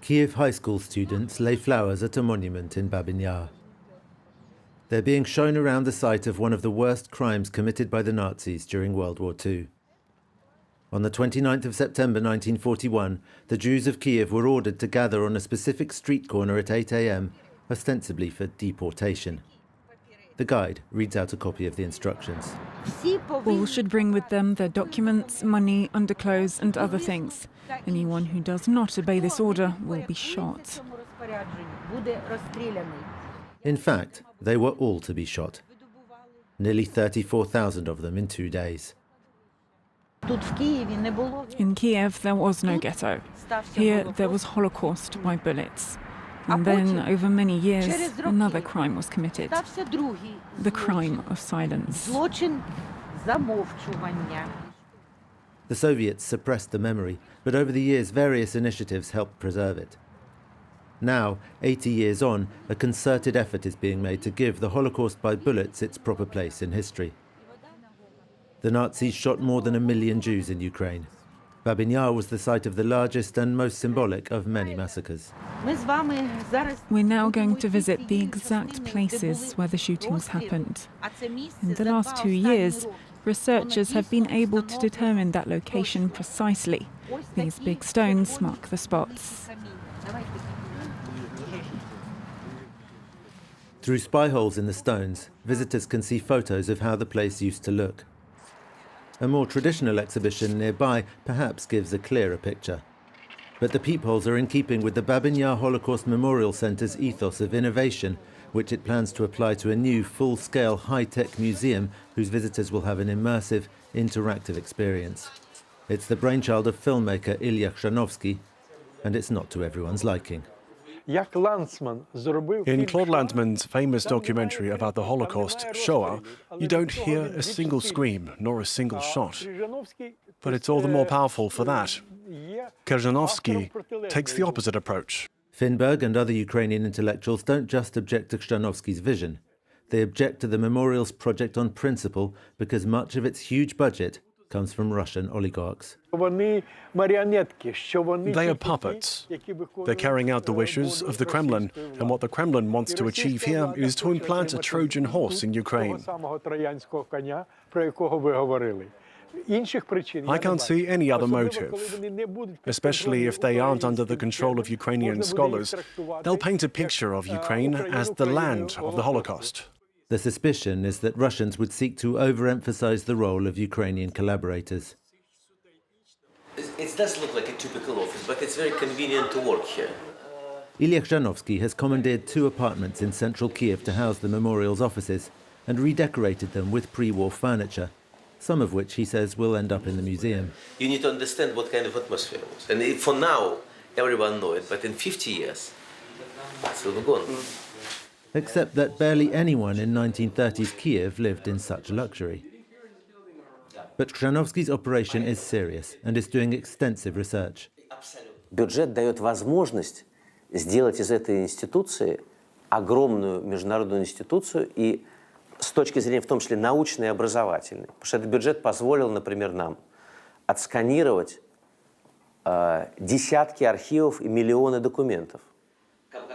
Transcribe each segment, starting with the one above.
Kyiv high school students lay flowers at a monument in Babyn Yar. They're being shown around the site of one of the worst crimes committed by the Nazis during World War II. On the 29th of September 1941, the Jews of Kyiv were ordered to gather on a specific street corner at 8 a.m, ostensibly for deportation. The guide reads out a copy of the instructions. All should bring with them their documents, money, underclothes and other things. Anyone who does not obey this order will be shot. In fact, they were all to be shot. Nearly 34,000 of them in 2 days. In Kiev, there was no ghetto. Here, there was Holocaust by bullets. And then, over many years, another crime was committed. The crime of silence. The Soviets suppressed the memory, but over the years various initiatives helped preserve it. Now, 80 years on, a concerted effort is being made to give the Holocaust by bullets its proper place in history. The Nazis shot more than 1 million Jews in Ukraine. Babyn Yar was the site of the largest and most symbolic of many massacres. We're now going to visit the exact places where the shootings happened. In the last 2 years, researchers have been able to determine that location precisely. These big stones mark the spots. Through spy holes in the stones, visitors can see photos of how the place used to look. A more traditional exhibition nearby perhaps gives a clearer picture. But the peepholes are in keeping with the Babyn Yar Holocaust Memorial Centre's ethos of innovation, which it plans to apply to a new full-scale high-tech museum whose visitors will have an immersive, interactive experience. It's the brainchild of filmmaker Ilya Krzanowski, and it's not to everyone's liking. In Claude Lanzmann's famous documentary about the Holocaust, Shoah, you don't hear a single scream nor a single shot. But it's all the more powerful for that. Krzanowski takes the opposite approach. Finberg and other Ukrainian intellectuals don't just object to Krzanowski's vision. They object to the memorial's project on principle because much of its huge budget comes from Russian oligarchs. They are puppets. They're carrying out the wishes of the Kremlin, and what the Kremlin wants to achieve here is to implant a Trojan horse in Ukraine. I can't see any other motive, especially if they aren't under the control of Ukrainian scholars. They'll paint a picture of Ukraine as the land of the Holocaust. The suspicion is that Russians would seek to overemphasize the role of Ukrainian collaborators. It does look like a typical office, but it's very convenient to work here. Ilya Krzanowski has commandeered 2 apartments in central Kyiv to house the memorial's offices and redecorated them with pre-war furniture, some of which he says will end up in the museum. You need to understand what kind of atmosphere it was. And for now, everyone knows it, but in 50 years, it will be gone. Except that barely anyone in 1930s Kyiv lived in such luxury. But Krzanowski's operation is serious and is doing extensive research. Бюджет дает возможность сделать из этой институции огромную международную институцию и с точки зрения в том числе научной и образовательной. Потому что этот бюджет позволил, например, нам отсканировать десятки архивов и миллионы документов.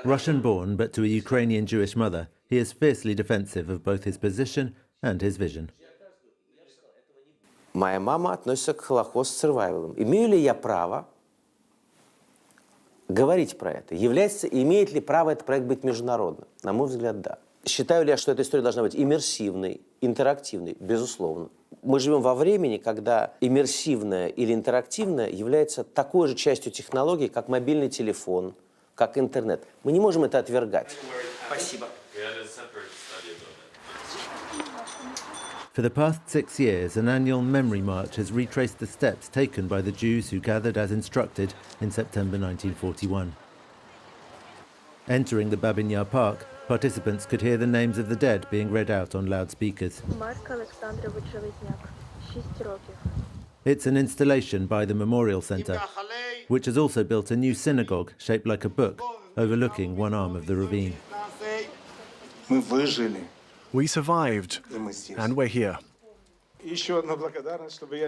Russian-born, but to a Ukrainian Jewish mother, he is fiercely defensive of both his position and his vision. Моя мама относится к Holocaust survival. Имею ли я право говорить про это? Имеет ли право этот проект быть международным? На мой взгляд, да. Считаю ли я, что эта история должна быть иммерсивной, интерактивной? Безусловно. Мы живем во времени, когда иммерсивное или интерактивное является такой же частью технологий, как мобильный телефон, как интернет. Мы не можем это отвергать. Спасибо. For the past 6 years, an annual memory march has retraced the steps taken by the Jews who gathered as instructed in September 1941. Entering the Babyn Yar Park, participants could hear the names of the dead being read out on loudspeakers. It's an installation by the Memorial Centre, which has also built a new synagogue shaped like a book, overlooking one arm of the ravine. We survived, and we're here.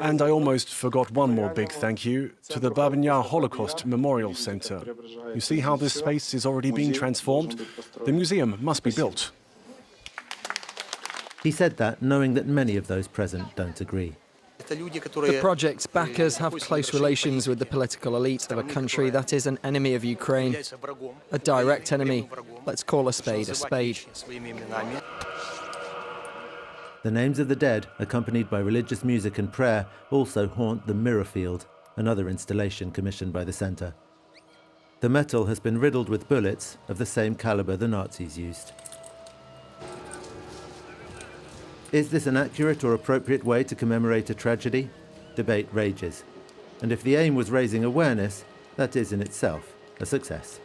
And I almost forgot one more big thank you to the Babyn Yar Holocaust Memorial Center. You see how this space is already being transformed? The museum must be built. He said that knowing that many of those present don't agree. The project's backers have close relations with the political elite of a country that is an enemy of Ukraine. A direct enemy. Let's call a spade a spade. The names of the dead, accompanied by religious music and prayer, also haunt the Mirror Field, another installation commissioned by the centre. The metal has been riddled with bullets of the same calibre the Nazis used. Is this an accurate or appropriate way to commemorate a tragedy? Debate rages. And if the aim was raising awareness, that is in itself a success.